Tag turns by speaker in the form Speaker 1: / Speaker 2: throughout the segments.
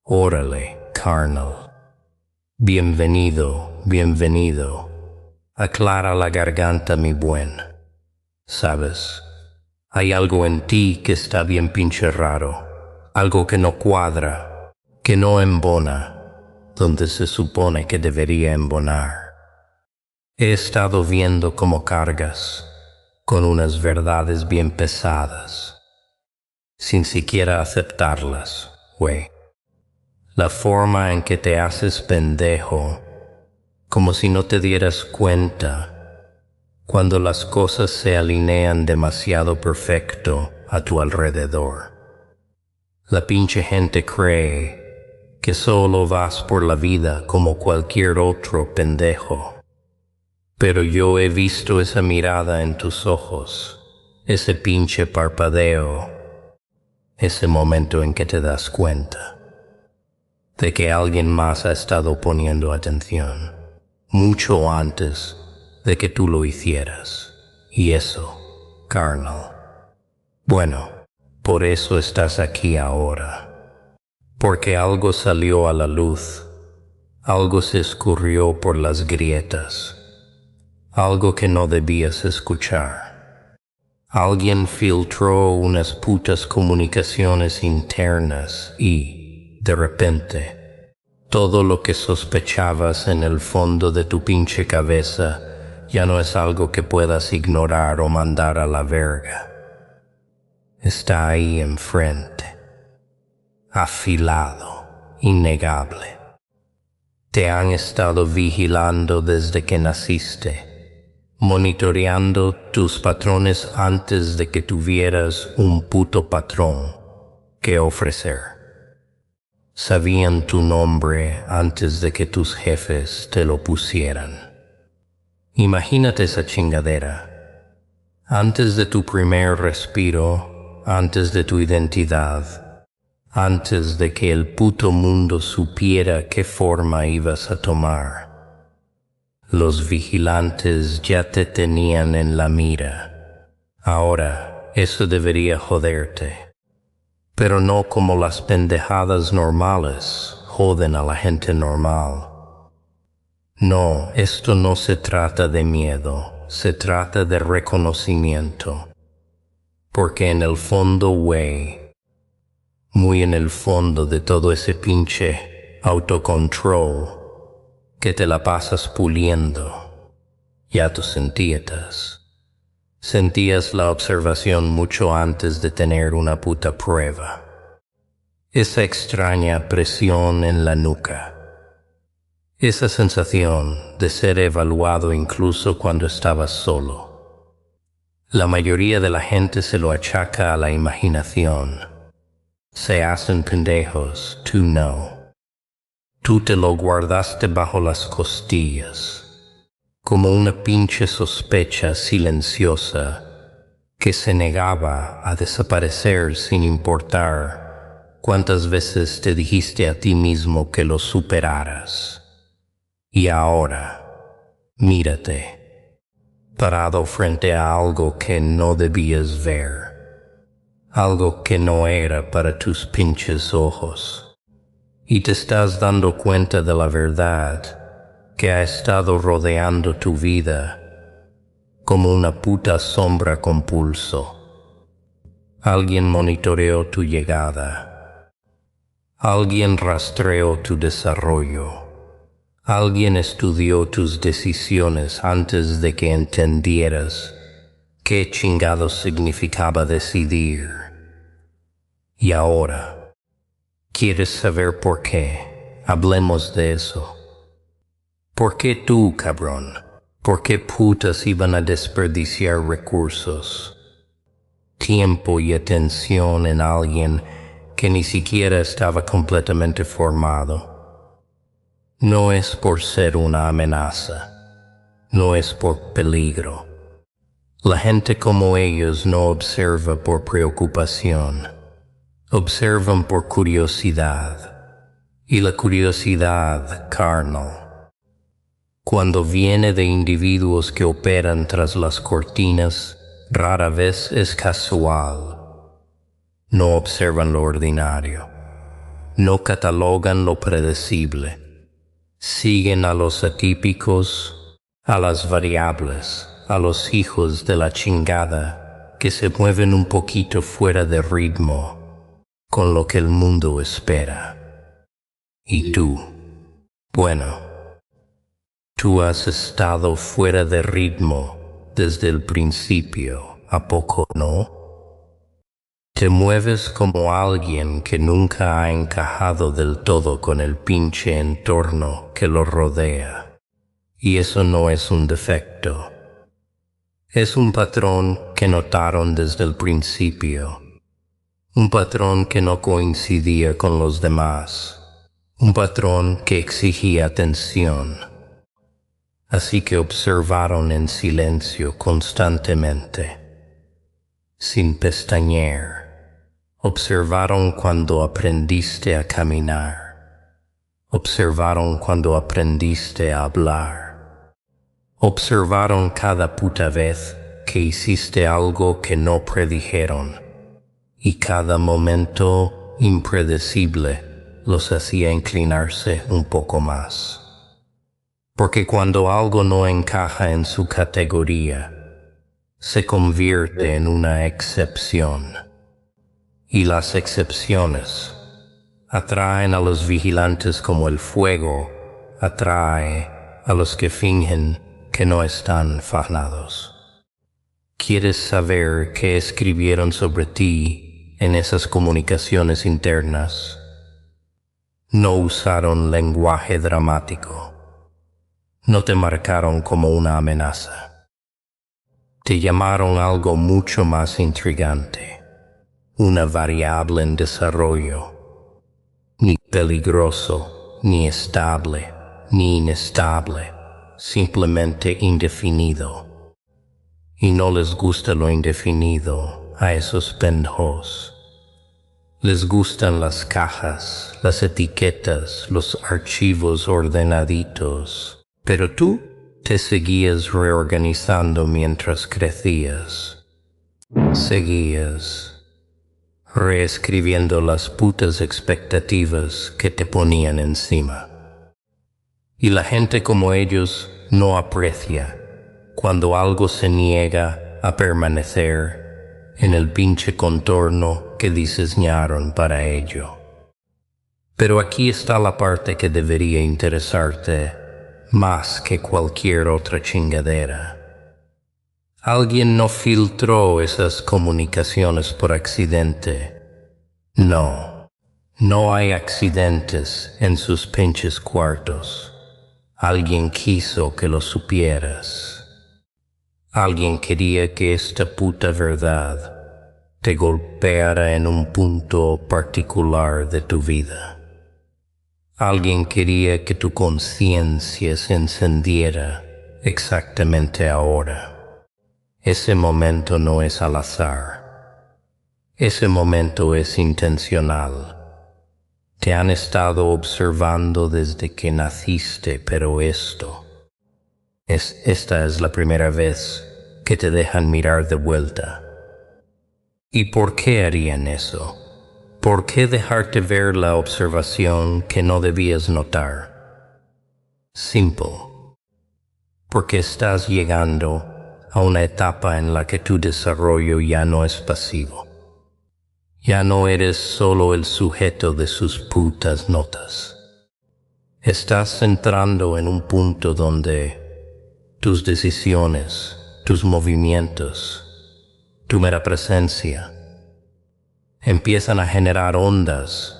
Speaker 1: Órale, carnal. Bienvenido, bienvenido. Aclara la garganta, mi buen. Sabes, hay algo en ti que está bien pinche raro. Algo que no cuadra, que no embona, donde se supone que debería embonar. He estado viendo cómo cargas con unas verdades bien pesadas, sin siquiera aceptarlas, güey. La forma en que te haces pendejo, como si no te dieras cuenta, cuando las cosas se alinean demasiado perfecto a tu alrededor. La pinche gente cree que solo vas por la vida como cualquier otro pendejo. Pero yo he visto esa mirada en tus ojos, ese pinche parpadeo, ese momento en que te das cuenta de que alguien más ha estado poniendo atención, mucho antes de que tú lo hicieras. Y eso, carnal. Bueno, por eso estás aquí ahora. Porque algo salió a la luz, algo se escurrió por las grietas, algo que no debías escuchar. Alguien filtró unas putas comunicaciones internas y, de repente, todo lo que sospechabas en el fondo de tu pinche cabeza ya no es algo que puedas ignorar o mandar a la verga. Está ahí enfrente, afilado, innegable. Te han estado vigilando desde que naciste, monitoreando tus patrones antes de que tuvieras un puto patrón que ofrecer. Sabían tu nombre antes de que tus jefes te lo pusieran. Imagínate esa chingadera. Antes de tu primer respiro, antes de tu identidad, antes de que el puto mundo supiera qué forma ibas a tomar, los vigilantes ya te tenían en la mira. Ahora, eso debería joderte. Pero no como las pendejadas normales joden a la gente normal. No, esto no se trata de miedo, se trata de reconocimiento. Porque en el fondo, güey, muy en el fondo de todo ese pinche autocontrol que te la pasas puliendo, ya tú sentías la observación mucho antes de tener una puta prueba. Esa extraña presión en la nuca. Esa sensación de ser evaluado incluso cuando estabas solo. La mayoría de la gente se lo achaca a la imaginación. Se hacen pendejos, tú no. Tú te lo guardaste bajo las costillas, como una pinche sospecha silenciosa que se negaba a desaparecer sin importar cuántas veces te dijiste a ti mismo que lo superaras. Y ahora, mírate, parado frente a algo que no debías ver, algo que no era para tus pinches ojos, y te estás dando cuenta de la verdad que ha estado rodeando tu vida como una puta sombra con pulso. Alguien monitoreó tu llegada. Alguien rastreó tu desarrollo. Alguien estudió tus decisiones antes de que entendieras qué chingados significaba decidir. Y ahora, ¿quieres saber por qué? Hablemos de eso. ¿Por qué tú, cabrón? ¿Por qué putas iban a desperdiciar recursos, tiempo y atención en alguien que ni siquiera estaba completamente formado? No es por ser una amenaza, no es por peligro. La gente como ellos no observa por preocupación, observan por curiosidad, y la curiosidad carnal, cuando viene de individuos que operan tras las cortinas, rara vez es casual. No observan lo ordinario, no catalogan lo predecible. Siguen a los atípicos, a las variables, a los hijos de la chingada que se mueven un poquito fuera de ritmo con lo que el mundo espera. ¿Y tú? Bueno, tú has estado fuera de ritmo desde el principio, ¿a poco no? Te mueves como alguien que nunca ha encajado del todo con el pinche entorno que lo rodea. Y eso no es un defecto. Es un patrón que notaron desde el principio. Un patrón que no coincidía con los demás. Un patrón que exigía atención. Así que observaron en silencio constantemente, sin pestañear. Observaron cuando aprendiste a caminar. Observaron cuando aprendiste a hablar. Observaron cada puta vez que hiciste algo que no predijeron. Y cada momento impredecible los hacía inclinarse un poco más. Porque cuando algo no encaja en su categoría, se convierte en una excepción. Y las excepciones atraen a los vigilantes como el fuego atrae a los que fingen que no están fanados. ¿Quieres saber qué escribieron sobre ti en esas comunicaciones internas? No usaron lenguaje dramático. No te marcaron como una amenaza. Te llamaron algo mucho más intrigante. Una variable en desarrollo, ni peligroso, ni estable, ni inestable, simplemente indefinido. Y no les gusta lo indefinido a esos pendejos. Les gustan las cajas, las etiquetas, los archivos ordenaditos, pero tú te seguías reorganizando mientras crecías. Seguías reescribiendo las putas expectativas que te ponían encima. Y la gente como ellos no aprecia cuando algo se niega a permanecer en el pinche contorno que diseñaron para ello. Pero aquí está la parte que debería interesarte más que cualquier otra chingadera. Alguien no filtró esas comunicaciones por accidente. No, no hay accidentes en sus pinches cuartos. Alguien quiso que lo supieras. Alguien quería que esta puta verdad te golpeara en un punto particular de tu vida. Alguien quería que tu conciencia se encendiera exactamente ahora. Ese momento no es al azar. Ese momento es intencional. Te han estado observando desde que naciste, pero esta es la primera vez que te dejan mirar de vuelta. ¿Y por qué harían eso? ¿Por qué dejarte ver la observación que no debías notar? Simple. Porque estás llegando a una etapa en la que tu desarrollo ya no es pasivo. Ya no eres solo el sujeto de sus putas notas. Estás entrando en un punto donde tus decisiones, tus movimientos, tu mera presencia empiezan a generar ondas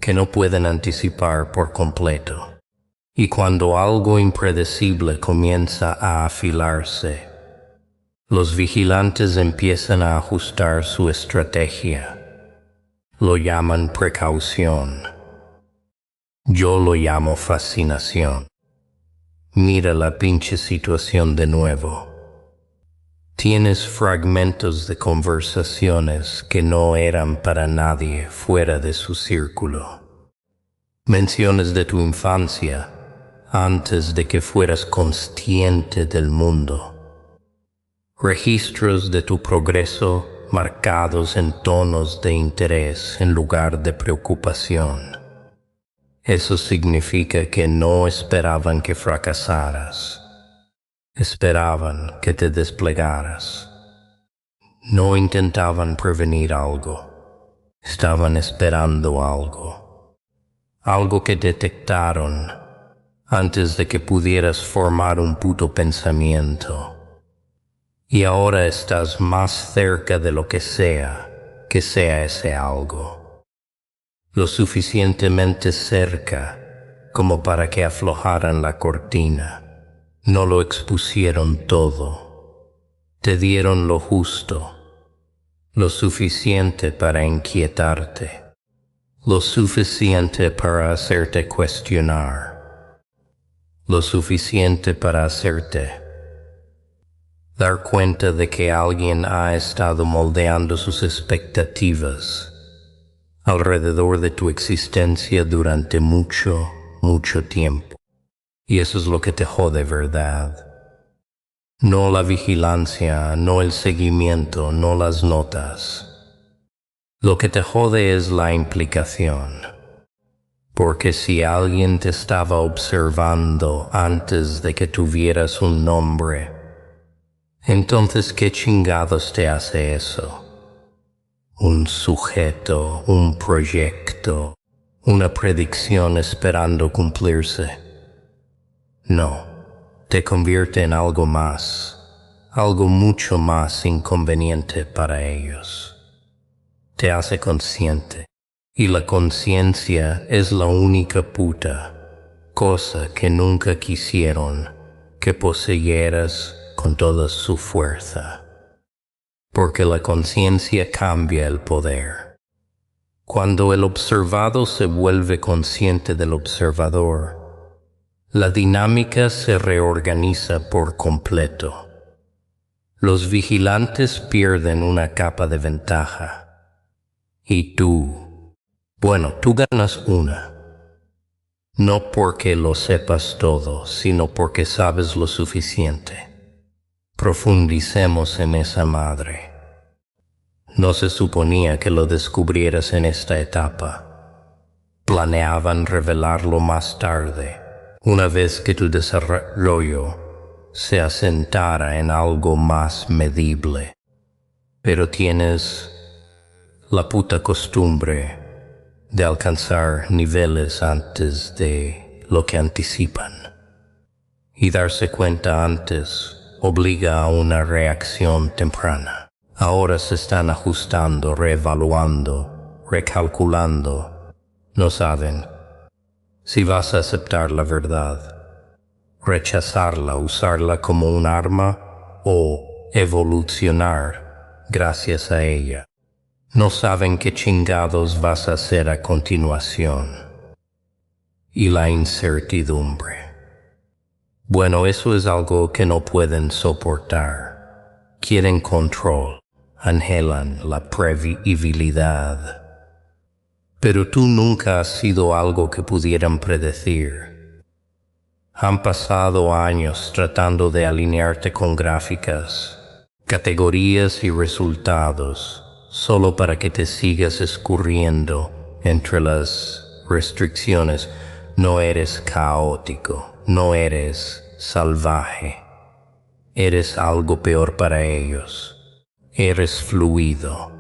Speaker 1: que no pueden anticipar por completo. Y cuando algo impredecible comienza a afilarse, los vigilantes empiezan a ajustar su estrategia. Lo llaman precaución. Yo lo llamo fascinación. Mira la pinche situación de nuevo. Tienes fragmentos de conversaciones que no eran para nadie fuera de su círculo. Menciones de tu infancia antes de que fueras consciente del mundo. Registros de tu progreso marcados en tonos de interés en lugar de preocupación. Eso significa que no esperaban que fracasaras. Esperaban que te desplegaras. No intentaban prevenir algo. Estaban esperando algo. Algo que detectaron antes de que pudieras formar un puto pensamiento. Y ahora estás más cerca de lo que sea ese algo. Lo suficientemente cerca como para que aflojaran la cortina. No lo expusieron todo. Te dieron lo justo, lo suficiente para inquietarte, lo suficiente para hacerte cuestionar, lo suficiente para hacerte dar cuenta de que alguien ha estado moldeando sus expectativas alrededor de tu existencia durante mucho, mucho tiempo. Y eso es lo que te jode, ¿verdad? No la vigilancia, no el seguimiento, no las notas. Lo que te jode es la implicación. Porque si alguien te estaba observando antes de que tuvieras un nombre, entonces ¿qué chingados te hace eso? Un sujeto, un proyecto, una predicción esperando cumplirse. No, te convierte en algo más, algo mucho más inconveniente para ellos. Te hace consciente, y la conciencia es la única puta cosa que nunca quisieron que poseyeras con toda su fuerza. Porque la conciencia cambia el poder. Cuando el observado se vuelve consciente del observador, la dinámica se reorganiza por completo. Los vigilantes pierden una capa de ventaja. Y tú, tú ganas una. No porque lo sepas todo, sino porque sabes lo suficiente. Profundicemos en esa madre. No se suponía que lo descubrieras en esta etapa. Planeaban revelarlo más tarde, una vez que tu desarrollo se asentara en algo más medible. Pero tienes la puta costumbre de alcanzar niveles antes de lo que anticipan. Y darse cuenta antes obliga a una reacción temprana. Ahora se están ajustando, reevaluando, recalculando. No saben si vas a aceptar la verdad, rechazarla, usarla como un arma o evolucionar gracias a ella. No saben qué chingados vas a hacer a continuación. Y la incertidumbre. Bueno, eso es algo que no pueden soportar. Quieren control, anhelan la previsibilidad. Pero tú nunca has sido algo que pudieran predecir. Han pasado años tratando de alinearte con gráficas, categorías y resultados, solo para que te sigas escurriendo entre las restricciones. No eres caótico, no eres salvaje. Eres algo peor para ellos. Eres fluido.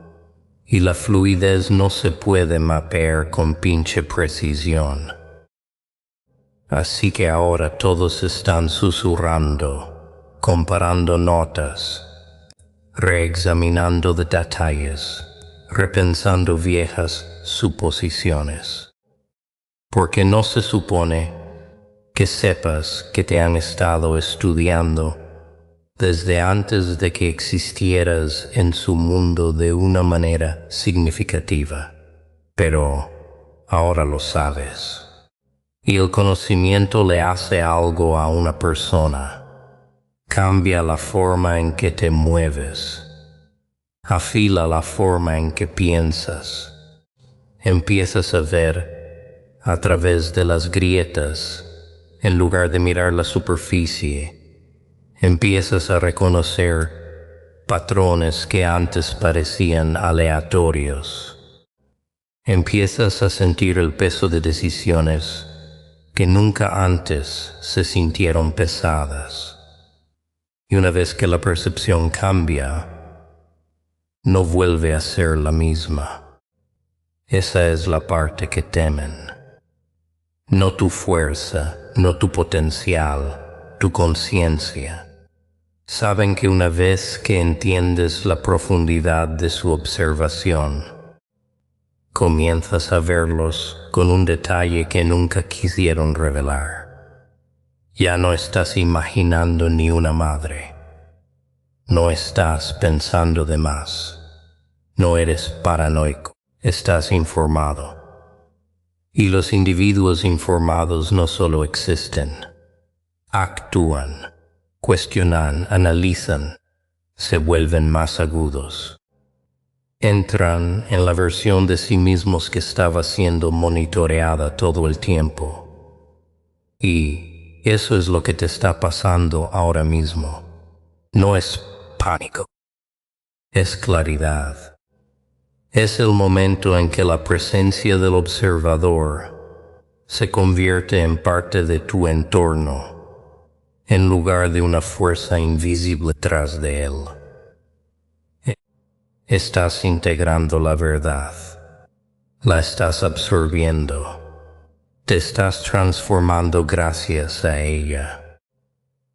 Speaker 1: Y la fluidez no se puede mapear con pinche precisión. Así que ahora todos están susurrando, comparando notas, reexaminando detalles, repensando viejas suposiciones. Porque no se supone que sepas que te han estado estudiando desde antes de que existieras en su mundo de una manera significativa. Pero ahora lo sabes. Y el conocimiento le hace algo a una persona. Cambia la forma en que te mueves. Afila la forma en que piensas. Empiezas a ver a través de las grietas en lugar de mirar la superficie. Empiezas a reconocer patrones que antes parecían aleatorios. Empiezas a sentir el peso de decisiones que nunca antes se sintieron pesadas. Y una vez que la percepción cambia, no vuelve a ser la misma. Esa es la parte que temen. No tu fuerza, no tu potencial, tu conciencia. Saben que una vez que entiendes la profundidad de su observación, comienzas a verlos con un detalle que nunca quisieron revelar. Ya no estás imaginando ni una madre. No estás pensando de más. No eres paranoico. Estás informado. Y los individuos informados no solo existen, actúan, cuestionan, analizan, se vuelven más agudos. Entran en la versión de sí mismos que estaba siendo monitoreada todo el tiempo. Y eso es lo que te está pasando ahora mismo. No es pánico, es claridad. Es el momento en que la presencia del observador se convierte en parte de tu entorno, en lugar de una fuerza invisible tras de él. Estás integrando la verdad, la estás absorbiendo, te estás transformando gracias a ella.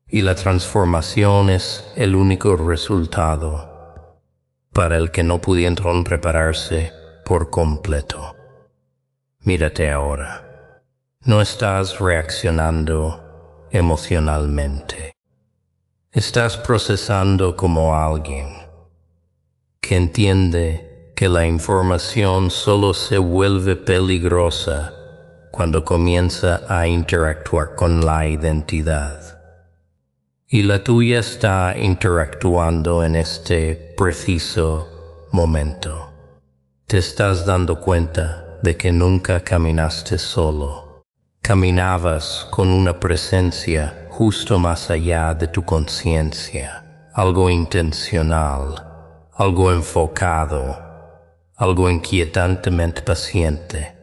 Speaker 1: Y la transformación es el único resultado para el que no pudieron prepararse por completo. Mírate ahora. No estás reaccionando emocionalmente. Estás procesando como alguien que entiende que la información solo se vuelve peligrosa cuando comienza a interactuar con la identidad. Y la tuya está interactuando en este preciso momento. Te estás dando cuenta de que nunca caminaste solo. Caminabas con una presencia justo más allá de tu conciencia, algo intencional, algo enfocado, algo inquietantemente paciente.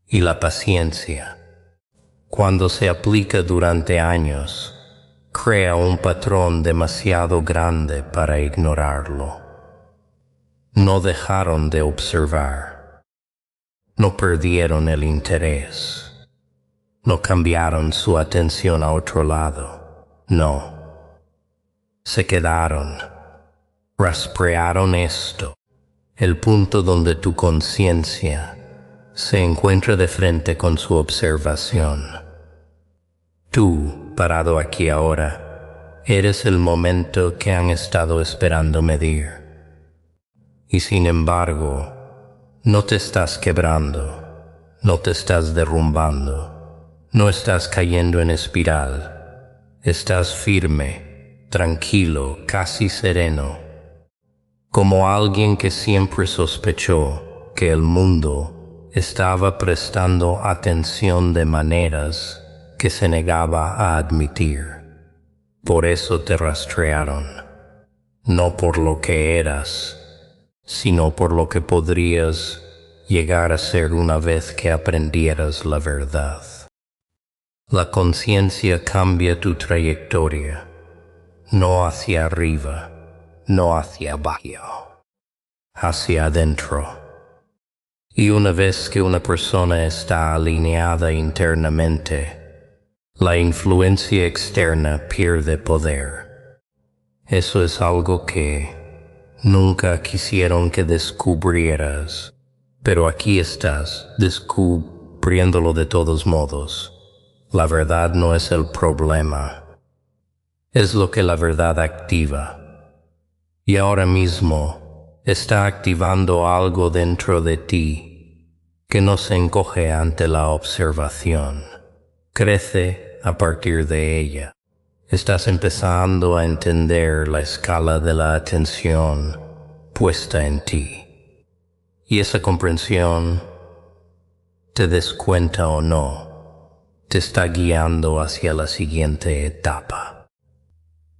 Speaker 1: Y la paciencia, cuando se aplica durante años, crea un patrón demasiado grande para ignorarlo. No dejaron de observar. No perdieron el interés. No cambiaron su atención a otro lado. No. Se quedaron. Rastrearon esto. El punto donde tu conciencia se encuentra de frente con su observación. Tú, parado aquí ahora, eres el momento que han estado esperando medir. Y sin embargo, no te estás quebrando, no te estás derrumbando, no estás cayendo en espiral. Estás firme, tranquilo, casi sereno, como alguien que siempre sospechó que el mundo estaba prestando atención de maneras que se negaba a admitir. Por eso te rastrearon, no por lo que eras, sino por lo que podrías llegar a ser una vez que aprendieras la verdad. La conciencia cambia tu trayectoria, no hacia arriba, no hacia abajo, hacia adentro. Y una vez que una persona está alineada internamente, la influencia externa pierde poder. Eso es algo que nunca quisieron que descubrieras, pero aquí estás descubriéndolo de todos modos. La verdad no es el problema, es lo que la verdad activa. Y ahora mismo está activando algo dentro de ti que no se encoge ante la observación. Crece a partir de ella. Estás empezando a entender la escala de la atención puesta en ti. Y esa comprensión, te des cuenta o no, te está guiando hacia la siguiente etapa.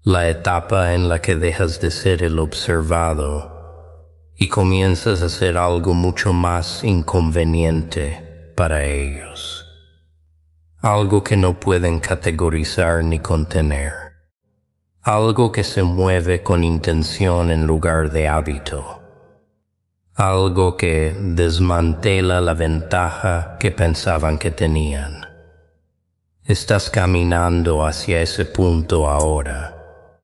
Speaker 1: La etapa en la que dejas de ser el observado y comienzas a hacer algo mucho más inconveniente para ellos, algo que no pueden categorizar ni contener, algo que se mueve con intención en lugar de hábito, algo que desmantela la ventaja que pensaban que tenían. Estás caminando hacia ese punto ahora,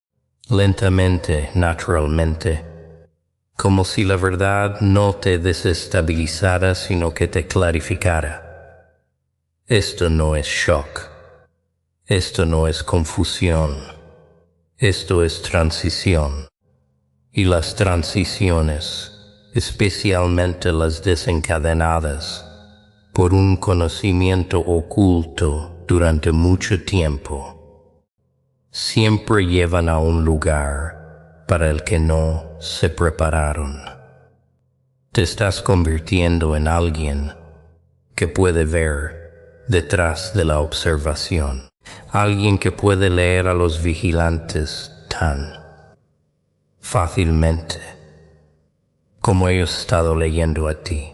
Speaker 1: lentamente, naturalmente, como si la verdad no te desestabilizara, sino que te clarificara. Esto no es shock, esto no es confusión, esto es transición. Y las transiciones, especialmente las desencadenadas por un conocimiento oculto durante mucho tiempo, siempre llevan a un lugar para el que no se prepararon. Te estás convirtiendo en alguien que puede ver detrás de la observación, alguien que puede leer a los vigilantes tan fácilmente como ellos han estado leyendo a ti,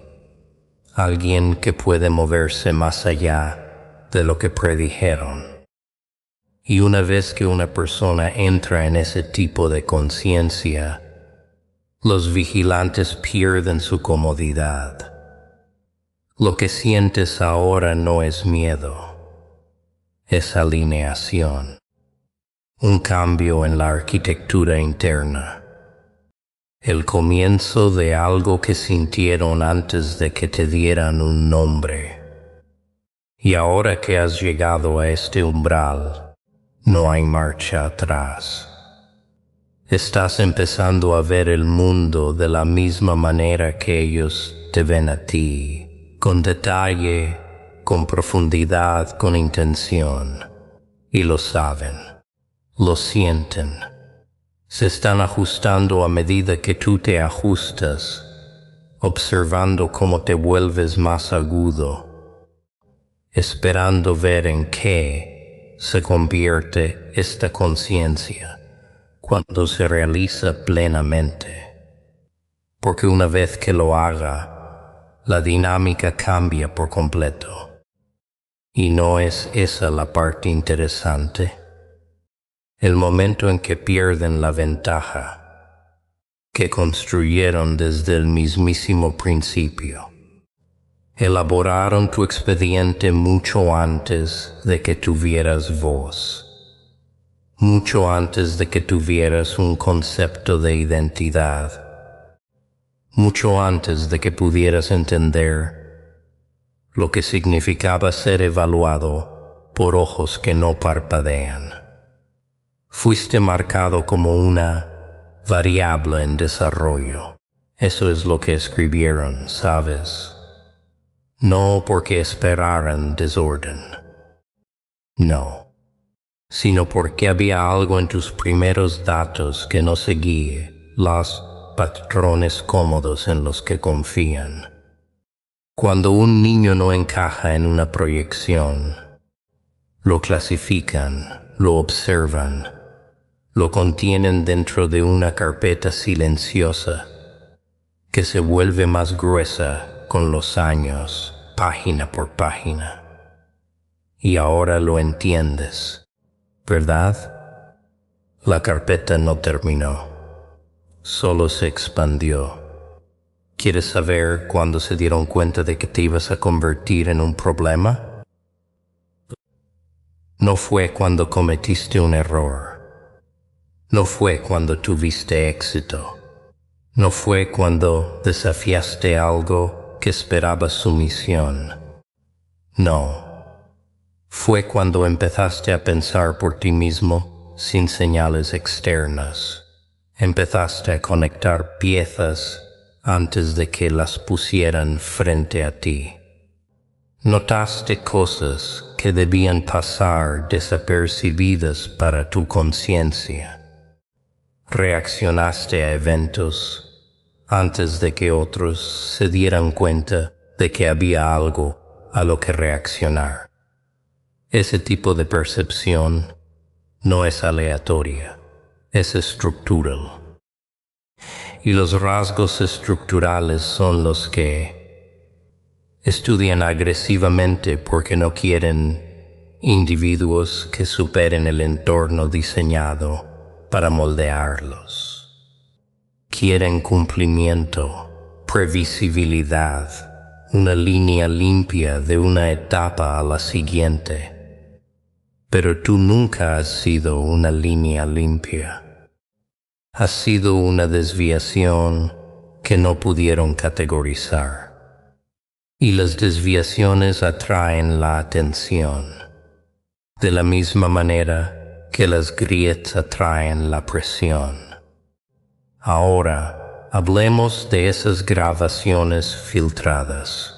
Speaker 1: alguien que puede moverse más allá de lo que predijeron. Y una vez que una persona entra en ese tipo de conciencia, los vigilantes pierden su comodidad. Lo que sientes ahora no es miedo, es alineación, un cambio en la arquitectura interna, el comienzo de algo que sintieron antes de que te dieran un nombre. Y ahora que has llegado a este umbral, no hay marcha atrás. Estás empezando a ver el mundo de la misma manera que ellos te ven a ti, con detalle, con profundidad, con intención. Y lo saben, lo sienten. Se están ajustando a medida que tú te ajustas, observando cómo te vuelves más agudo, esperando ver en qué se convierte esta conciencia cuando se realiza plenamente. Porque una vez que lo haga, la dinámica cambia por completo. ¿Y no es esa la parte interesante? El momento en que pierden la ventaja que construyeron desde el mismísimo principio. Elaboraron tu expediente mucho antes de que tuvieras voz, mucho antes de que tuvieras un concepto de identidad, mucho antes de que pudieras entender lo que significaba ser evaluado por ojos que no parpadean. Fuiste marcado como una variable en desarrollo. Eso es lo que escribieron, ¿sabes? No porque esperaran desorden. No. Sino porque había algo en tus primeros datos que no seguía los patrones cómodos en los que confían. Cuando un niño no encaja en una proyección, lo clasifican, lo observan, lo contienen dentro de una carpeta silenciosa que se vuelve más gruesa con los años, página por página. Y ahora lo entiendes, ¿verdad? La carpeta no terminó, solo se expandió. ¿Quieres saber cuándo se dieron cuenta de que te ibas a convertir en un problema? No fue cuando cometiste un error. No fue cuando tuviste éxito. No fue cuando desafiaste algo que esperaba sumisión. No. Fue cuando empezaste a pensar por ti mismo sin señales externas. Empezaste a conectar piezas antes de que las pusieran frente a ti. Notaste cosas que debían pasar desapercibidas para tu conciencia. Reaccionaste a eventos antes de que otros se dieran cuenta de que había algo a lo que reaccionar. Ese tipo de percepción no es aleatoria, es estructural. y los rasgos estructurales son los que estudian agresivamente porque no quieren individuos que superen el entorno diseñado para moldearlos. Quieren cumplimiento, previsibilidad, una línea limpia de una etapa a la siguiente. Pero tú nunca has sido una línea limpia. Has sido una desviación que no pudieron categorizar. Y las desviaciones atraen la atención, de la misma manera que las grietas atraen la presión. Ahora, hablemos de esas grabaciones filtradas.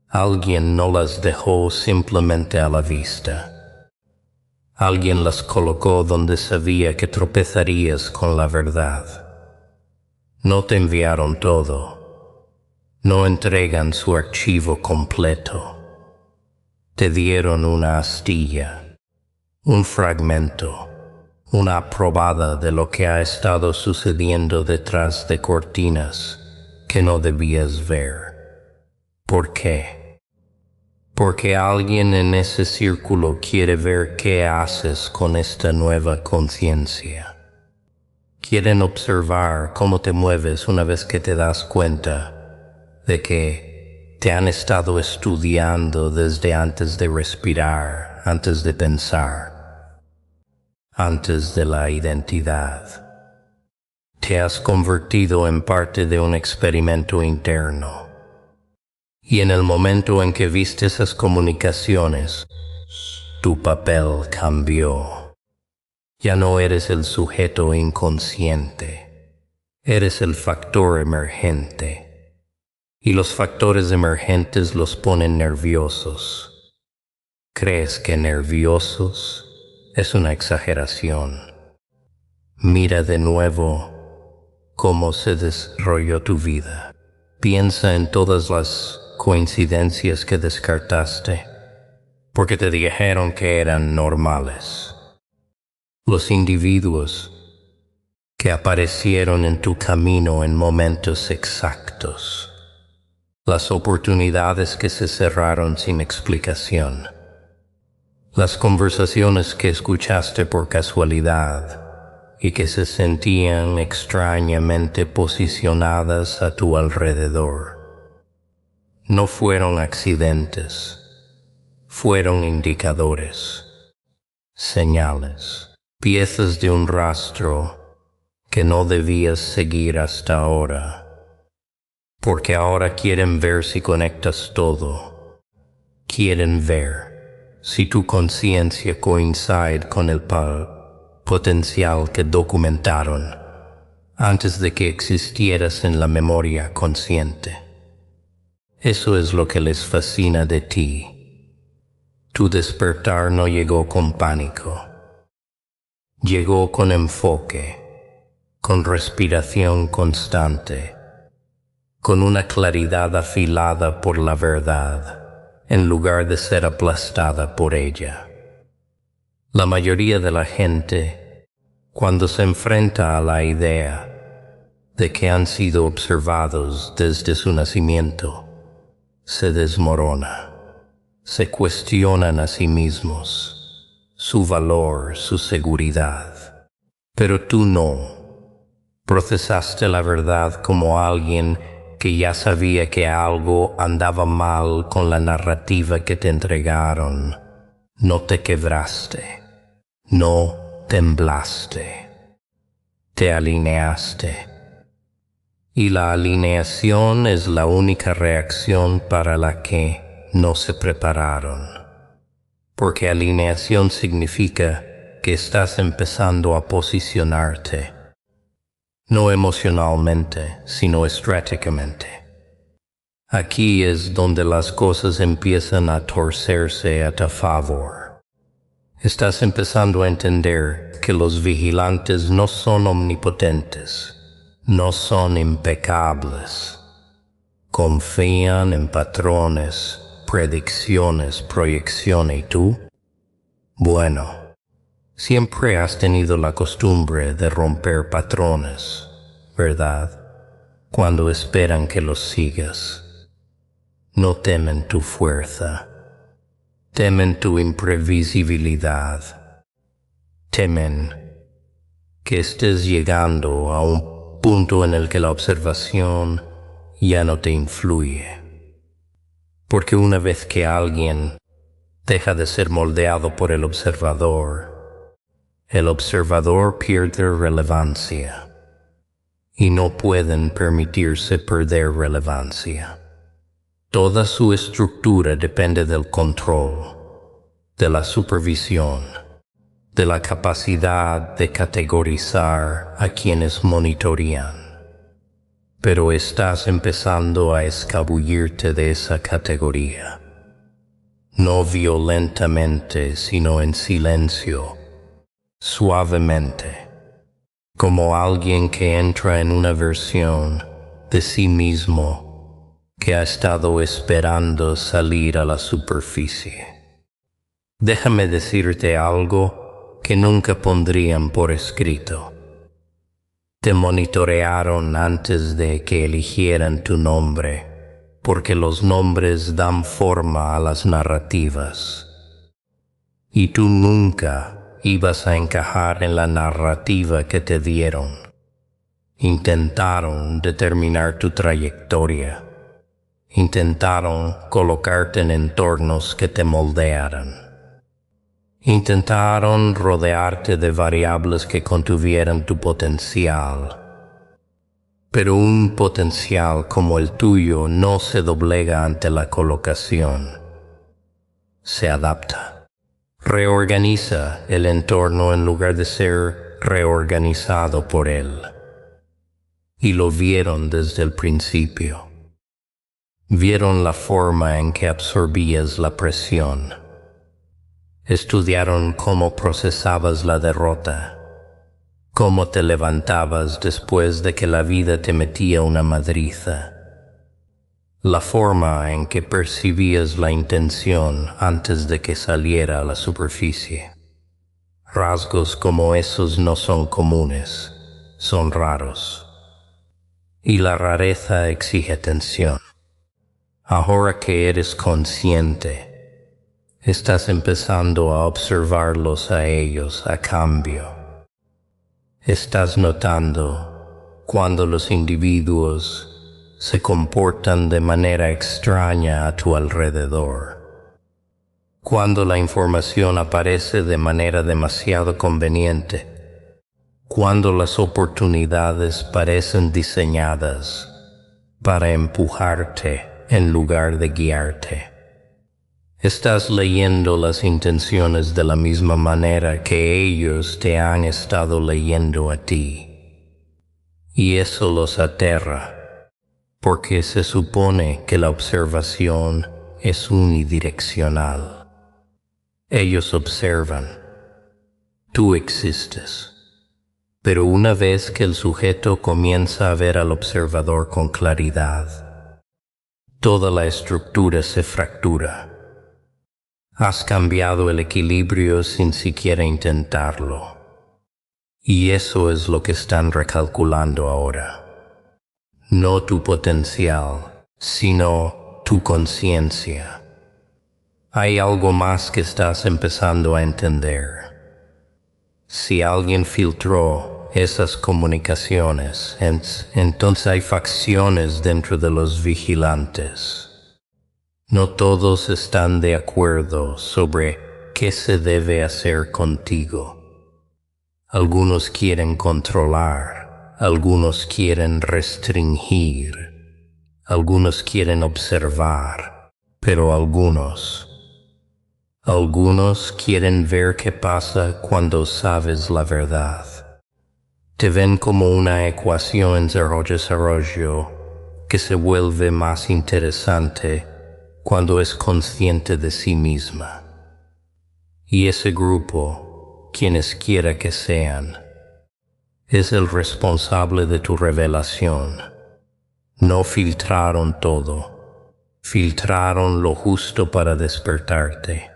Speaker 1: Alguien no las dejó simplemente a la vista. Alguien las colocó donde sabía que tropezarías con la verdad. No te enviaron todo. No entregan su archivo completo. Te dieron una astilla, un fragmento, una probada de lo que ha estado sucediendo detrás de cortinas que no debías ver. ¿Por qué? Porque alguien en ese círculo quiere ver qué haces con esta nueva conciencia. Quieren observar cómo te mueves una vez que te das cuenta de que te han estado estudiando desde antes de respirar, antes de pensar, antes de la identidad. Te has convertido en parte de un experimento interno. Y en el momento en que viste esas comunicaciones, tu papel cambió. Ya no eres el sujeto inconsciente, eres el factor emergente. Y los factores emergentes los ponen nerviosos. ¿Crees que nerviosos es una exageración? Mira de nuevo cómo se desarrolló tu vida. Piensa en todas las coincidencias que descartaste, porque te dijeron que eran normales. Los individuos que aparecieron en tu camino en momentos exactos. Las oportunidades que se cerraron sin explicación. Las conversaciones que escuchaste por casualidad y que se sentían extrañamente posicionadas a tu alrededor. No fueron accidentes, fueron indicadores, señales, piezas de un rastro que no debías seguir hasta ahora. Porque ahora quieren ver si conectas todo. Quieren ver si tu conciencia coincide con el potencial que documentaron antes de que existieras en la memoria consciente. Eso es lo que les fascina de ti. Tu despertar no llegó con pánico. Llegó con enfoque, con respiración constante, con una claridad afilada por la verdad, en lugar de ser aplastada por ella. La mayoría de la gente, cuando se enfrenta a la idea de que han sido observados desde su nacimiento, se desmorona, se cuestionan a sí mismos, su valor, su seguridad. Pero tú no. Procesaste la verdad como alguien que ya sabía que algo andaba mal con la narrativa que te entregaron. No te quebraste, no temblaste, te alineaste. Y la alineación es la única reacción para la que no se prepararon. Porque alineación significa que estás empezando a posicionarte. No emocionalmente, sino estratégicamente. Aquí es donde las cosas empiezan a torcerse a tu favor. Estás empezando a entender que los vigilantes no son omnipotentes, no son impecables. Confían en patrones, predicciones, proyecciones. ¿Y tú? Bueno. Siempre has tenido la costumbre de romper patrones, ¿verdad? cuando esperan que los sigas. No temen tu fuerza, temen tu imprevisibilidad, temen que estés llegando a un punto en el que la observación ya no te influye. Porque una vez que alguien deja de ser moldeado por el observador pierde relevancia y no pueden permitirse perder relevancia. Toda su estructura depende del control, de la supervisión, de la capacidad de categorizar a quienes monitorean. Pero estás empezando a escabullirte de esa categoría. No violentamente, sino en silencio, suavemente, como alguien que entra en una versión de sí mismo que ha estado esperando salir a la superficie. Déjame decirte algo que nunca pondrían por escrito. Te monitorearon antes de que eligieran tu nombre, porque los nombres dan forma a las narrativas. Y tú nunca ibas a encajar en la narrativa que te dieron. Intentaron determinar tu trayectoria. Intentaron colocarte en entornos que te moldearan. Intentaron rodearte de variables que contuvieran tu potencial. Pero un potencial como el tuyo no se doblega ante la colocación. Se adapta. Reorganiza el entorno en lugar de ser reorganizado por él. Y lo vieron desde el principio. Vieron la forma en que absorbías la presión. Estudiaron cómo procesabas la derrota, cómo te levantabas después de que la vida te metía una madriza, la forma en que percibías la intención antes de que saliera a la superficie. Rasgos como esos no son comunes, son raros. Y la rareza exige atención. Ahora que eres consciente, estás empezando a observarlos a ellos a cambio. Estás notando cuando los individuos se comportan de manera extraña a tu alrededor. Cuando la información aparece de manera demasiado conveniente. Cuando las oportunidades parecen diseñadas para empujarte en lugar de guiarte. Estás leyendo las intenciones de la misma manera que ellos te han estado leyendo a ti. Y eso los aterra, porque se supone que la observación es unidireccional. Ellos observan, tú existes. Pero una vez que el sujeto comienza a ver al observador con claridad, toda la estructura se fractura. Has cambiado el equilibrio sin siquiera intentarlo. Y eso es lo que están recalculando ahora. No tu potencial, sino tu conciencia. Hay algo más que estás empezando a entender. Si alguien filtró esas comunicaciones, entonces hay facciones dentro de los vigilantes. No todos están de acuerdo sobre qué se debe hacer contigo. Algunos quieren controlar, algunos quieren restringir, algunos quieren observar, pero algunos quieren ver qué pasa cuando sabes la verdad. Te ven como una ecuación en desarrollo que se vuelve más interesante cuando es consciente de sí misma. Y ese grupo, quienes quiera que sean, es el responsable de tu revelación. No filtraron todo, filtraron lo justo para despertarte.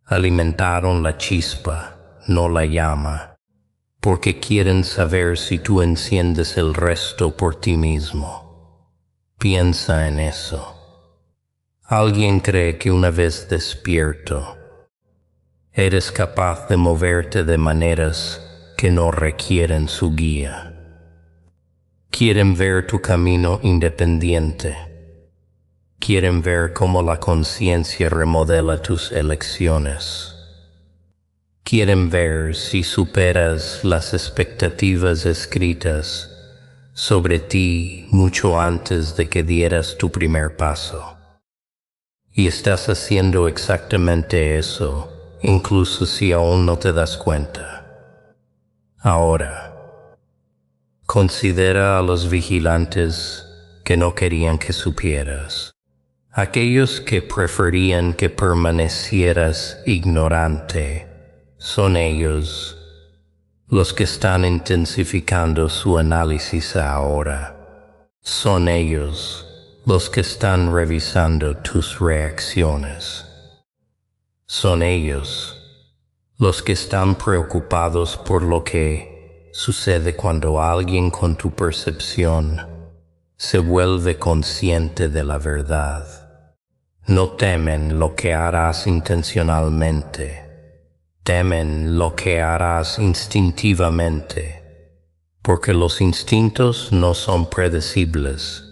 Speaker 1: Alimentaron la chispa, no la llama. porque quieren saber si tú enciendes el resto por ti mismo. Piensa en eso. Alguien cree que una vez despierto, eres capaz de moverte de maneras que no requieren su guía. Quieren ver tu camino independiente. Quieren ver cómo la conciencia remodela tus elecciones. Quieren ver si superas las expectativas escritas sobre ti mucho antes de que dieras tu primer paso. Y estás haciendo exactamente eso, incluso si aún no te das cuenta. Ahora, considera a los vigilantes que no querían que supieras. Aquellos que preferían que permanecieras ignorante son ellos los que están intensificando su análisis ahora. Son ellos los que están revisando tus reacciones. Son ellos los que están preocupados por lo que sucede cuando alguien con tu percepción se vuelve consciente de la verdad. No temen lo que harás intencionalmente. Temen lo que harás instintivamente, porque los instintos no son predecibles,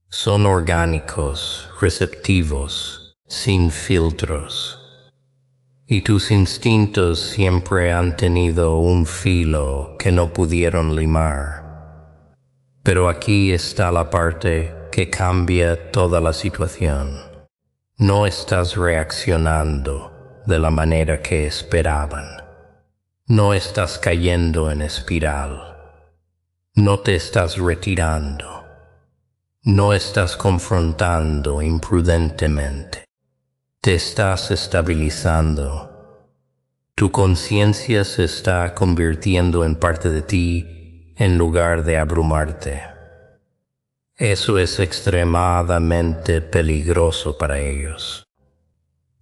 Speaker 1: son orgánicos, receptivos, sin filtros. Y tus instintos siempre han tenido un filo que no pudieron limar. Pero aquí está la parte que cambia toda la situación. No estás reaccionando de la manera que esperaban. No estás cayendo en espiral. No te estás retirando. No estás confrontando imprudentemente. Te estás estabilizando. Tu conciencia se está convirtiendo en parte de ti en lugar de abrumarte. Eso es extremadamente peligroso para ellos.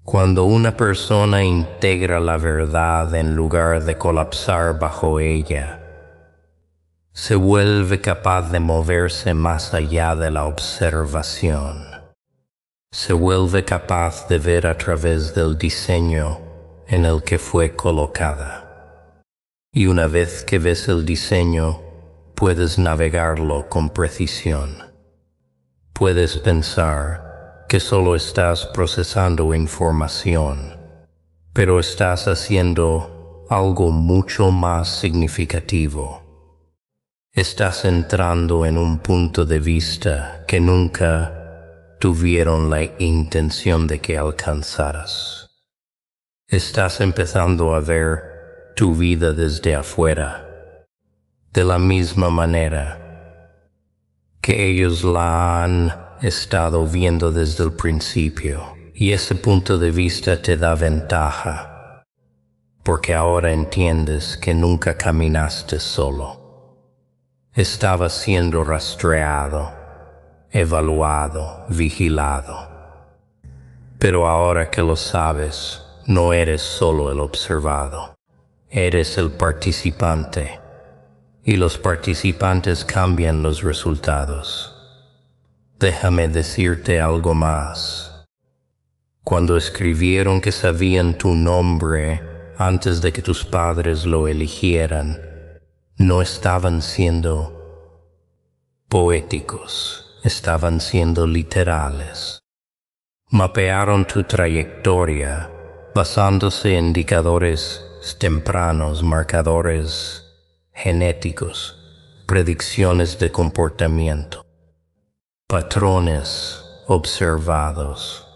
Speaker 1: Cuando una persona integra la verdad en lugar de colapsar bajo ella, se vuelve capaz de moverse más allá de la observación. Se vuelve capaz de ver a través del diseño en el que fue colocada. Y una vez que ves el diseño, puedes navegarlo con precisión. Puedes pensar que solo estás procesando información, pero estás haciendo algo mucho más significativo. Estás entrando en un punto de vista que nunca tuvieron la intención de que alcanzaras. Estás empezando a ver tu vida desde afuera, de la misma manera que ellos la han estado viendo desde el principio, y ese punto de vista te da ventaja, porque ahora entiendes que nunca caminaste solo. Estabas siendo rastreado, evaluado, vigilado. Pero ahora que lo sabes, no eres solo el observado, eres el participante, y los participantes cambian los resultados. Déjame decirte algo más. Cuando escribieron que sabían tu nombre antes de que tus padres lo eligieran, no estaban siendo poéticos, estaban siendo literales. Mapearon tu trayectoria basándose en indicadores tempranos, marcadores genéticos, predicciones de comportamiento. Patrones observados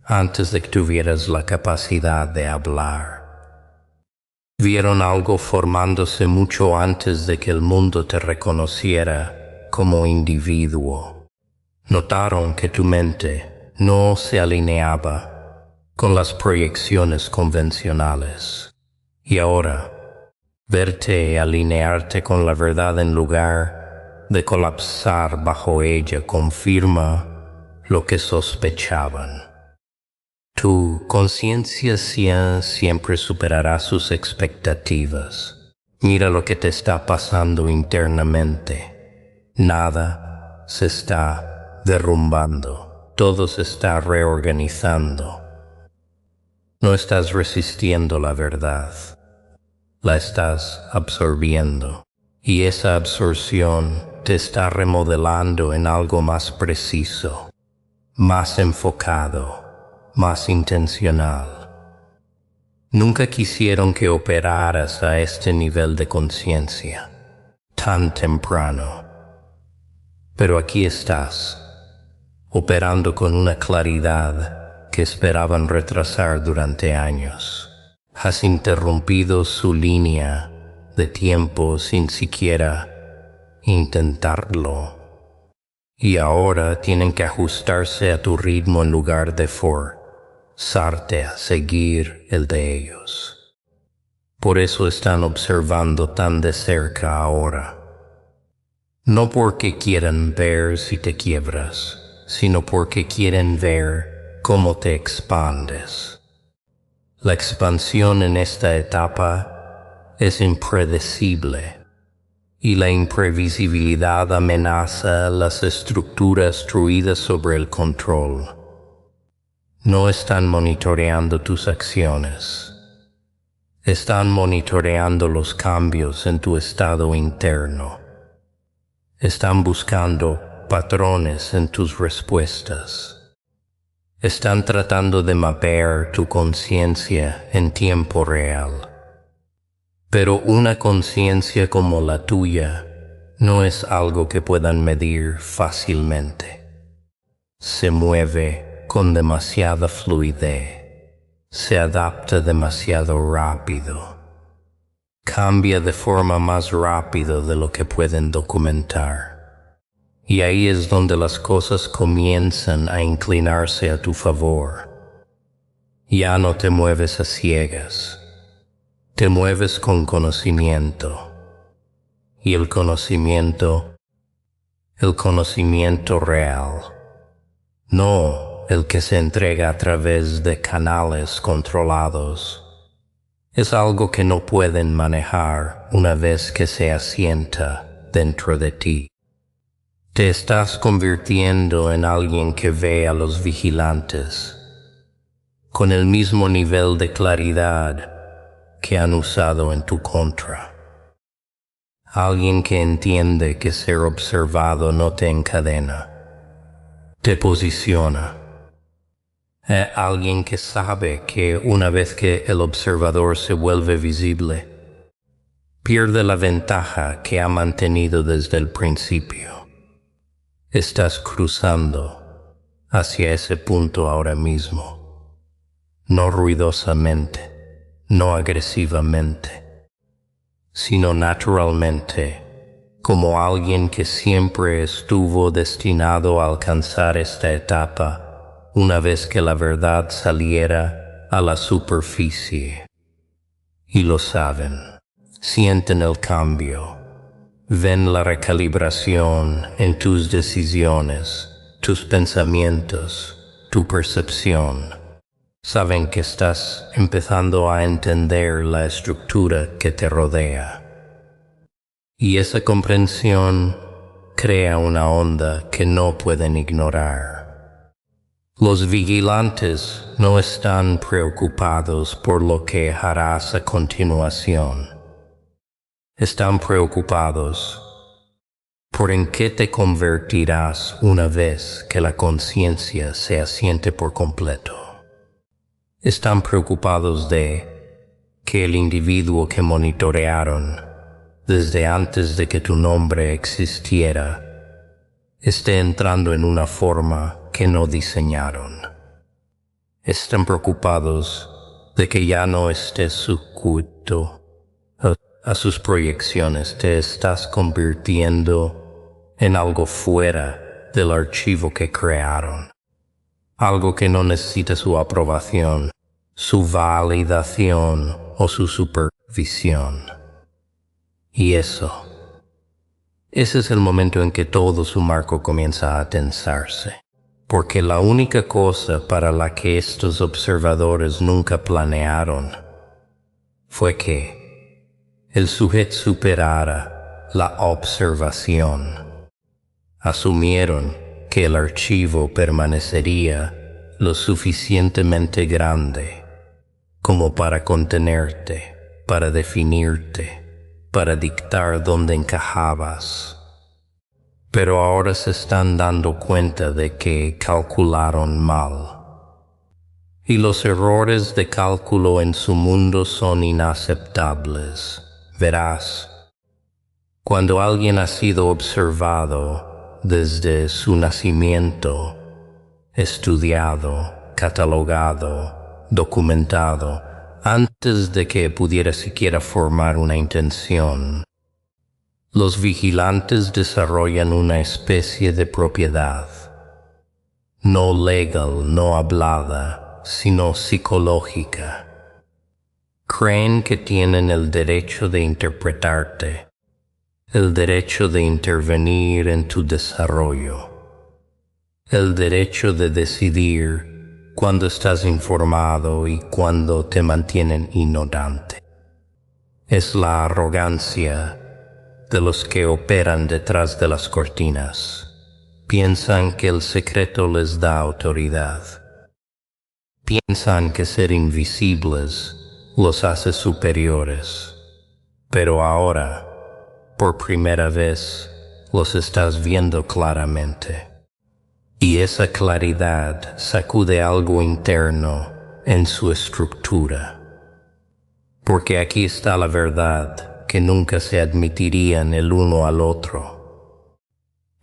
Speaker 1: antes de que tuvieras la capacidad de hablar. Vieron algo formándose mucho antes de que el mundo te reconociera como individuo. Notaron que tu mente no se alineaba con las proyecciones convencionales. Y ahora, verte alinearte con la verdad en lugar de colapsar bajo ella confirma lo que sospechaban. Tu conciencia siempre superará sus expectativas. Mira lo que te está pasando internamente. Nada se está derrumbando. Todo se está reorganizando. No estás resistiendo la verdad. La estás absorbiendo. Y esa absorción te está remodelando en algo más preciso, más enfocado, más intencional. Nunca quisieron que operaras a este nivel de conciencia, tan temprano. Pero aquí estás, operando con una claridad que esperaban retrasar durante años. Has interrumpido su línea de tiempo sin siquiera intentarlo. Y ahora tienen que ajustarse a tu ritmo en lugar de forzarte a seguir el de ellos. Por eso están observando tan de cerca ahora. No porque quieran ver si te quiebras, sino porque quieren ver cómo te expandes. La expansión en esta etapa es impredecible y la imprevisibilidad amenaza las estructuras construidas sobre el control. No están monitoreando tus acciones. Están monitoreando los cambios en tu estado interno. Están buscando patrones en tus respuestas. Están tratando de mapear tu conciencia en tiempo real. Pero una conciencia como la tuya no es algo que puedan medir fácilmente. Se mueve con demasiada fluidez. Se adapta demasiado rápido. Cambia de forma más rápida de lo que pueden documentar. Y ahí es donde las cosas comienzan a inclinarse a tu favor. Ya no te mueves a ciegas. Te mueves con conocimiento. Y el conocimiento real. No el que se entrega a través de canales controlados. Es algo que no pueden manejar una vez que se asienta dentro de ti. Te estás convirtiendo en alguien que ve a los vigilantes con el mismo nivel de claridad que han usado en tu contra. Alguien que entiende que ser observado no te encadena, te posiciona. Alguien que sabe que una vez que el observador se vuelve visible, pierde la ventaja que ha mantenido desde el principio. Estás cruzando hacia ese punto ahora mismo, no ruidosamente, no agresivamente, sino naturalmente, como alguien que siempre estuvo destinado a alcanzar esta etapa una vez que la verdad saliera a la superficie. Y lo saben, sienten el cambio. Ven la recalibración en tus decisiones, tus pensamientos, tu percepción. Saben que estás empezando a entender la estructura que te rodea. Y esa comprensión crea una onda que no pueden ignorar. Los vigilantes no están preocupados por lo que harás a continuación. Están preocupados por en qué te convertirás una vez que la conciencia se asiente por completo. Están preocupados de que el individuo que monitorearon desde antes de que tu nombre existiera esté entrando en una forma que no diseñaron. Están preocupados de que ya no estés sujeto a sus proyecciones, te estás convirtiendo en algo fuera del archivo que crearon. Algo que no necesita su aprobación, su validación o su supervisión. Y ese es el momento en que todo su marco comienza a tensarse. Porque la única cosa para la que estos observadores nunca planearon fue que el sujeto superara la observación. Asumieron que el archivo permanecería lo suficientemente grande como para contenerte, para definirte, para dictar dónde encajabas. Pero ahora se están dando cuenta de que calcularon mal. Y los errores de cálculo en su mundo son inaceptables. Verás, cuando alguien ha sido observado desde su nacimiento, estudiado, catalogado, documentado, antes de que pudiera siquiera formar una intención, los vigilantes desarrollan una especie de propiedad, no legal, no hablada, sino psicológica. Creen que tienen el derecho de interpretarte, el derecho de intervenir en tu desarrollo, el derecho de decidir cuándo estás informado y cuándo te mantienen ignorante. Es la arrogancia de los que operan detrás de las cortinas. Piensan que el secreto les da autoridad. Piensan que ser invisibles los hace superiores. Pero ahora, por primera vez, los estás viendo claramente. Y esa claridad sacude algo interno en su estructura. Porque aquí está la verdad que nunca se admitirían el uno al otro.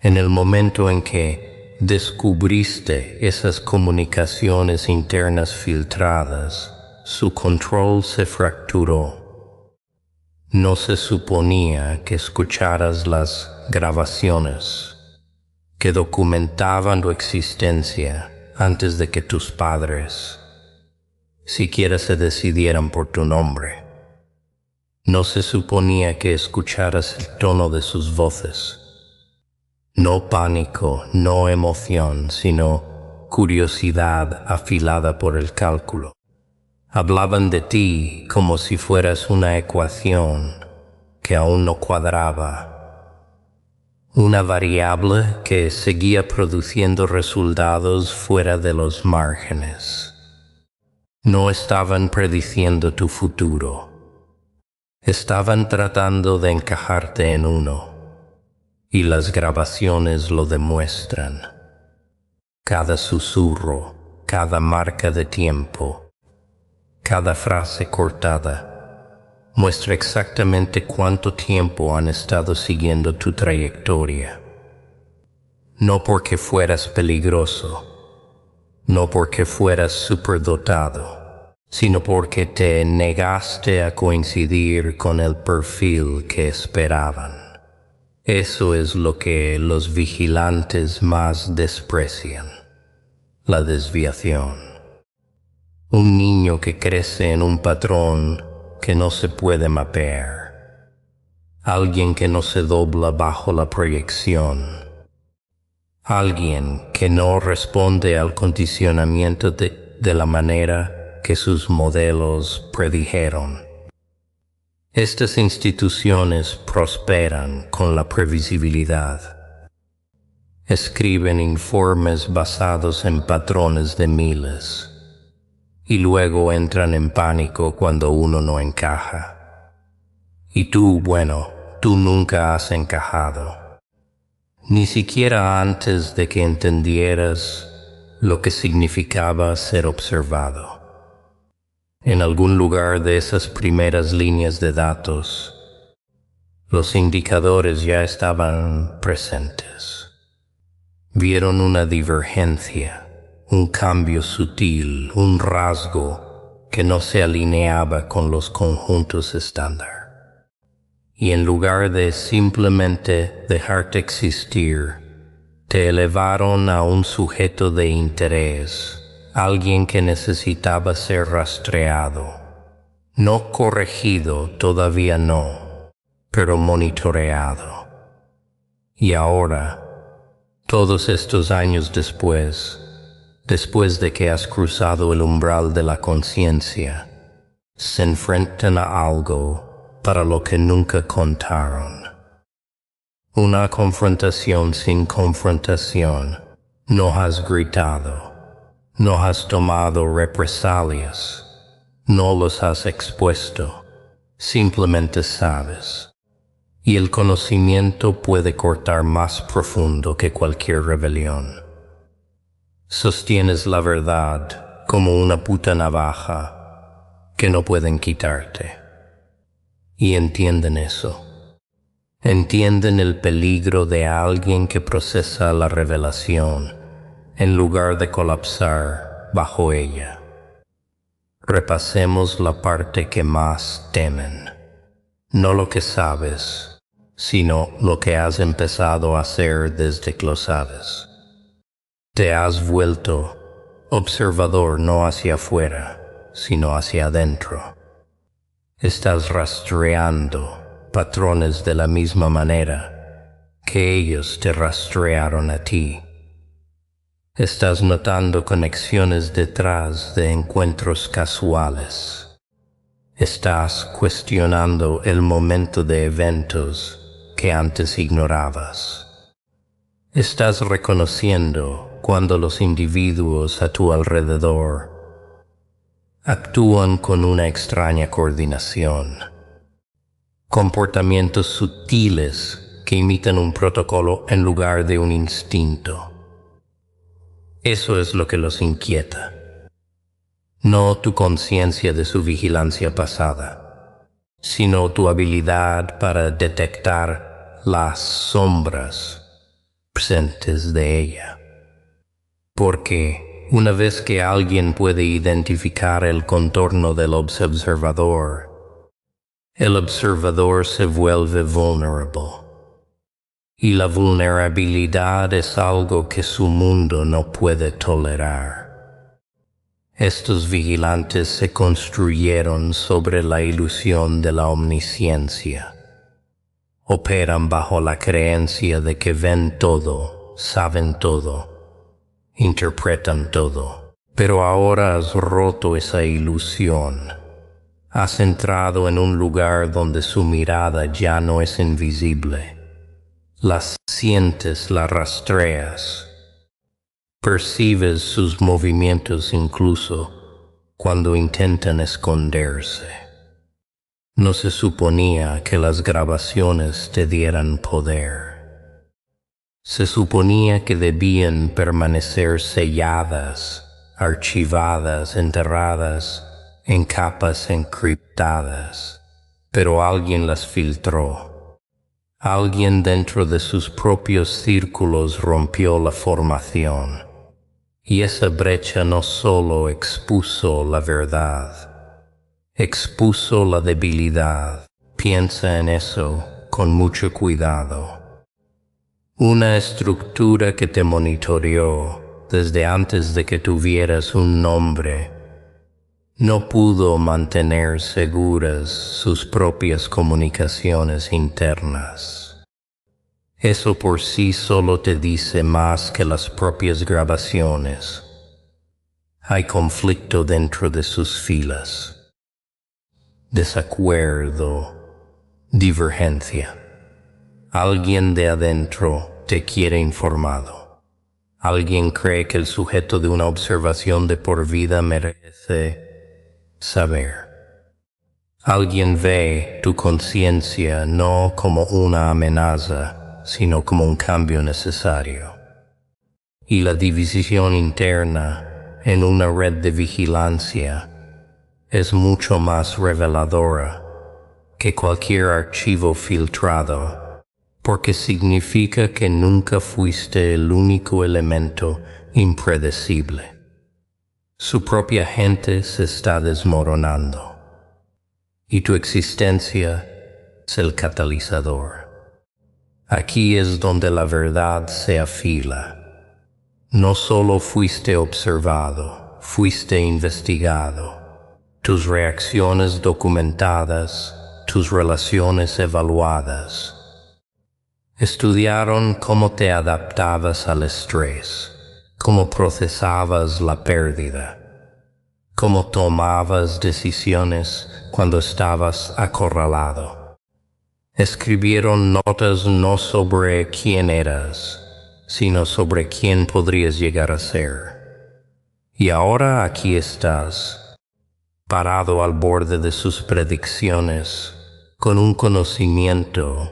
Speaker 1: En el momento en que descubriste esas comunicaciones internas filtradas, su control se fracturó. No se suponía que escucharas las grabaciones que documentaban tu existencia antes de que tus padres siquiera se decidieran por tu nombre. No se suponía que escucharas el tono de sus voces. No pánico, no emoción, sino curiosidad afilada por el cálculo. Hablaban de ti como si fueras una ecuación que aún no cuadraba. Una variable que seguía produciendo resultados fuera de los márgenes. No estaban prediciendo tu futuro. Estaban tratando de encajarte en uno. Y las grabaciones lo demuestran. Cada susurro, cada marca de tiempo, cada frase cortada, muestra exactamente cuánto tiempo han estado siguiendo tu trayectoria. No porque fueras peligroso, no porque fueras superdotado, sino porque te negaste a coincidir con el perfil que esperaban. Eso es lo que los vigilantes más desprecian, la desviación. Un niño que crece en un patrón que no se puede mapear. Alguien que no se dobla bajo la proyección. Alguien que no responde al condicionamiento de la manera que sus modelos predijeron. Estas instituciones prosperan con la previsibilidad. Escriben informes basados en patrones de miles. Y luego entran en pánico cuando uno no encaja. Y tú, bueno, tú nunca has encajado. Ni siquiera antes de que entendieras lo que significaba ser observado. En algún lugar de esas primeras líneas de datos, los indicadores ya estaban presentes. Vieron una divergencia. Un cambio sutil, un rasgo que no se alineaba con los conjuntos estándar. Y en lugar de simplemente dejarte existir, te elevaron a un sujeto de interés, alguien que necesitaba ser rastreado, no corregido, todavía no, pero monitoreado. Y ahora, todos estos años después de que has cruzado el umbral de la conciencia, se enfrentan a algo para lo que nunca contaron. Una confrontación sin confrontación. No has gritado. No has tomado represalias. No los has expuesto. Simplemente sabes. Y el conocimiento puede cortar más profundo que cualquier rebelión. Sostienes la verdad como una puta navaja que no pueden quitarte. Y entienden eso. Entienden el peligro de alguien que procesa la revelación en lugar de colapsar bajo ella. Repasemos la parte que más temen. No lo que sabes, sino lo que has empezado a hacer desde que lo sabes. Te has vuelto observador no hacia afuera, sino hacia adentro. Estás rastreando patrones de la misma manera que ellos te rastrearon a ti. Estás notando conexiones detrás de encuentros casuales. Estás cuestionando el momento de eventos que antes ignorabas. Estás reconociendo cuando los individuos a tu alrededor actúan con una extraña coordinación. Comportamientos sutiles que imitan un protocolo en lugar de un instinto. Eso es lo que los inquieta. No tu conciencia de su vigilancia pasada, sino tu habilidad para detectar las sombras presentes de ella. Porque una vez que alguien puede identificar el contorno del observador, el observador se vuelve vulnerable. Y la vulnerabilidad es algo que su mundo no puede tolerar. Estos vigilantes se construyeron sobre la ilusión de la omnisciencia. Operan bajo la creencia de que ven todo, saben todo, interpretan todo. Pero ahora has roto esa ilusión. Has entrado en un lugar donde su mirada ya no es invisible. Las sientes, las rastreas. Percibes sus movimientos incluso cuando intentan esconderse. No se suponía que las grabaciones te dieran poder. Se suponía que debían permanecer selladas, archivadas, enterradas en capas encriptadas, pero alguien las filtró. Alguien dentro de sus propios círculos rompió la formación, y esa brecha no solo expuso la verdad, expuso la debilidad. Piensa en eso con mucho cuidado. Una estructura que te monitoreó desde antes de que tuvieras un nombre no pudo mantener seguras sus propias comunicaciones internas. Eso por sí solo te dice más que las propias grabaciones. Hay conflicto dentro de sus filas. Desacuerdo, divergencia. Alguien de adentro te quiere informado. Alguien cree que el sujeto de una observación de por vida merece saber. Alguien ve tu conciencia no como una amenaza, sino como un cambio necesario. Y la división interna en una red de vigilancia es mucho más reveladora que cualquier archivo filtrado, porque significa que nunca fuiste el único elemento impredecible. Su propia gente se está desmoronando, y tu existencia es el catalizador. Aquí es donde la verdad se afila. No solo fuiste observado, fuiste investigado. Tus reacciones documentadas, tus relaciones evaluadas. Estudiaron cómo te adaptabas al estrés. Cómo procesabas la pérdida, cómo tomabas decisiones cuando estabas acorralado. Escribieron notas no sobre quién eras, sino sobre quién podrías llegar a ser. Y ahora aquí estás, parado al borde de sus predicciones, con un conocimiento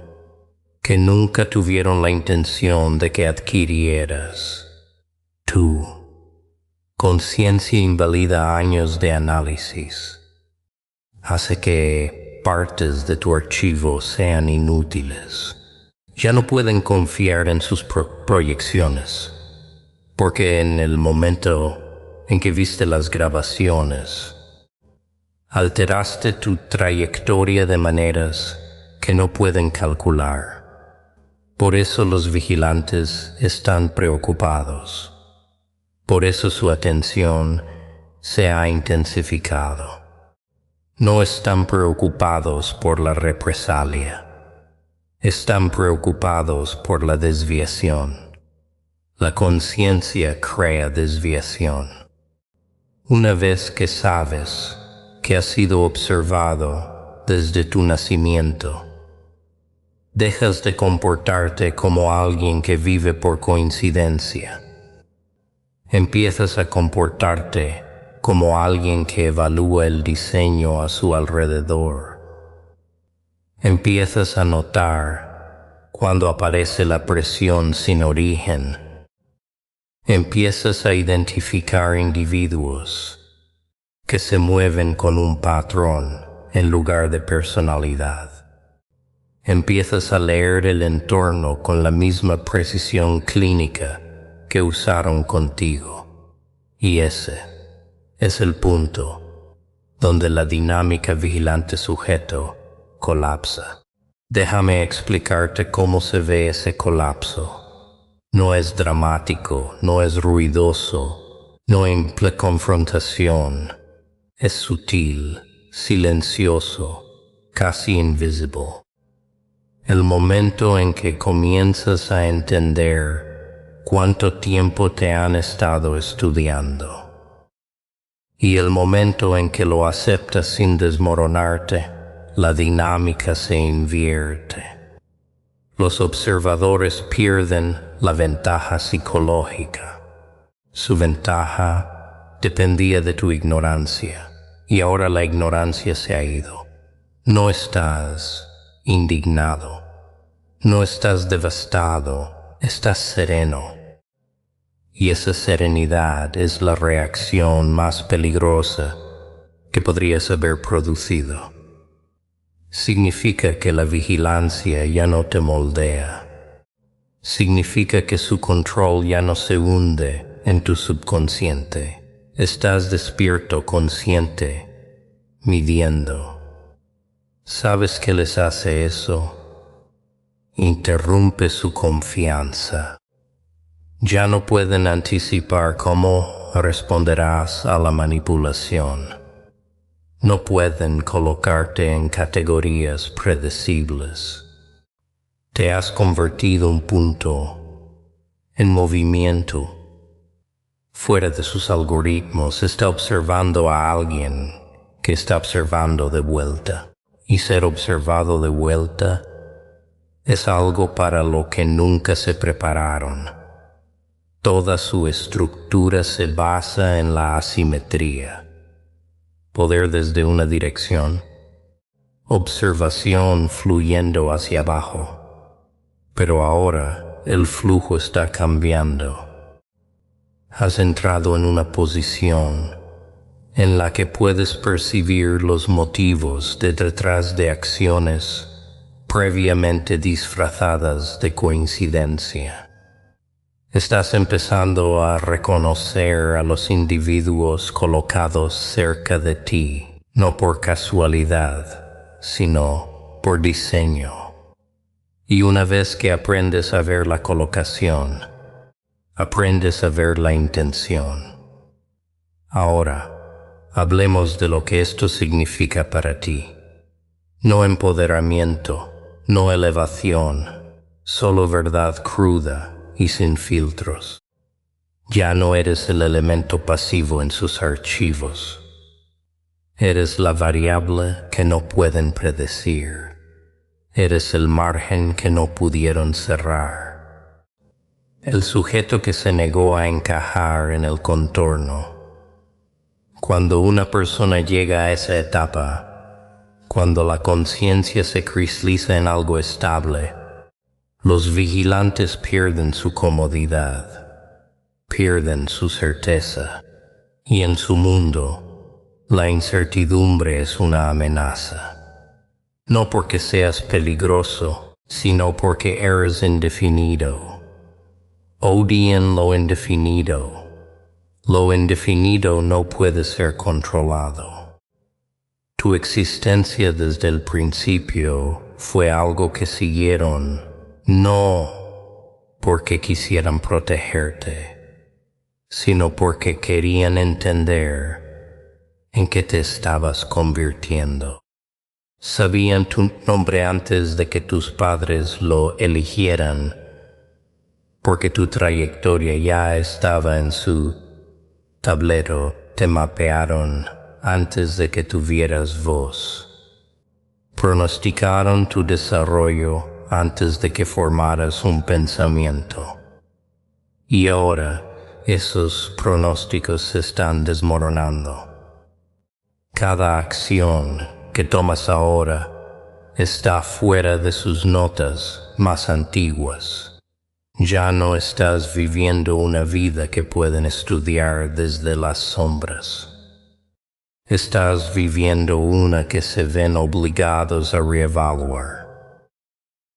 Speaker 1: que nunca tuvieron la intención de que adquirieras. Tú, conciencia invalida años de análisis, hace que partes de tu archivo sean inútiles. Ya no pueden confiar en sus proyecciones, porque en el momento en que viste las grabaciones, alteraste tu trayectoria de maneras que no pueden calcular. Por eso los vigilantes están preocupados. Por eso su atención se ha intensificado. No están preocupados por la represalia. Están preocupados por la desviación. La conciencia crea desviación. Una vez que sabes que has sido observado desde tu nacimiento, dejas de comportarte como alguien que vive por coincidencia. Empiezas a comportarte como alguien que evalúa el diseño a su alrededor. Empiezas a notar cuando aparece la presión sin origen. Empiezas a identificar individuos que se mueven con un patrón en lugar de personalidad. Empiezas a leer el entorno con la misma precisión clínica que usaron contigo. Y ese es el punto donde la dinámica vigilante-sujeto colapsa. Déjame explicarte cómo se ve ese colapso. No es dramático, no es ruidoso, no implica confrontación. Es sutil, silencioso, casi invisible. El momento en que comienzas a entender cuánto tiempo te han estado estudiando. Y el momento en que lo aceptas sin desmoronarte, la dinámica se invierte. Los observadores pierden la ventaja psicológica. Su ventaja dependía de tu ignorancia, y ahora la ignorancia se ha ido. No estás indignado, no estás devastado, estás sereno. Y esa serenidad es la reacción más peligrosa que podrías haber producido. Significa que la vigilancia ya no te moldea. Significa que su control ya no se hunde en tu subconsciente. Estás despierto, consciente, midiendo. ¿Sabes qué les hace eso? Interrumpe su confianza. Ya no pueden anticipar cómo responderás a la manipulación. No pueden colocarte en categorías predecibles. Te has convertido un punto en movimiento. Fuera de sus algoritmos está observando a alguien que está observando de vuelta. Y ser observado de vuelta es algo para lo que nunca se prepararon. Toda su estructura se basa en la asimetría. Poder desde una dirección. Observación fluyendo hacia abajo. Pero ahora el flujo está cambiando. Has entrado en una posición en la que puedes percibir los motivos detrás de acciones previamente disfrazadas de coincidencia. Estás empezando a reconocer a los individuos colocados cerca de ti, no por casualidad, sino por diseño. Y una vez que aprendes a ver la colocación, aprendes a ver la intención. Ahora, hablemos de lo que esto significa para ti. No empoderamiento, no elevación, solo verdad cruda y sin filtros. Ya no eres el elemento pasivo en sus archivos. Eres la variable que no pueden predecir. Eres el margen que no pudieron cerrar. El sujeto que se negó a encajar en el contorno. Cuando una persona llega a esa etapa, cuando la conciencia se cristaliza en algo estable, los vigilantes pierden su comodidad, pierden su certeza, y en su mundo, la incertidumbre es una amenaza. No porque seas peligroso, sino porque eres indefinido. Odien lo indefinido. Lo indefinido no puede ser controlado. Tu existencia desde el principio fue algo que siguieron, no porque quisieran protegerte, sino porque querían entender en qué te estabas convirtiendo. Sabían tu nombre antes de que tus padres lo eligieran, porque tu trayectoria ya estaba en su tablero, te mapearon antes de que tuvieras voz. Pronosticaron tu desarrollo antes de que formaras un pensamiento. Y ahora esos pronósticos se están desmoronando. Cada acción que tomas ahora está fuera de sus notas más antiguas. Ya no estás viviendo una vida que pueden estudiar desde las sombras. Estás viviendo una que se ven obligados a reevaluar.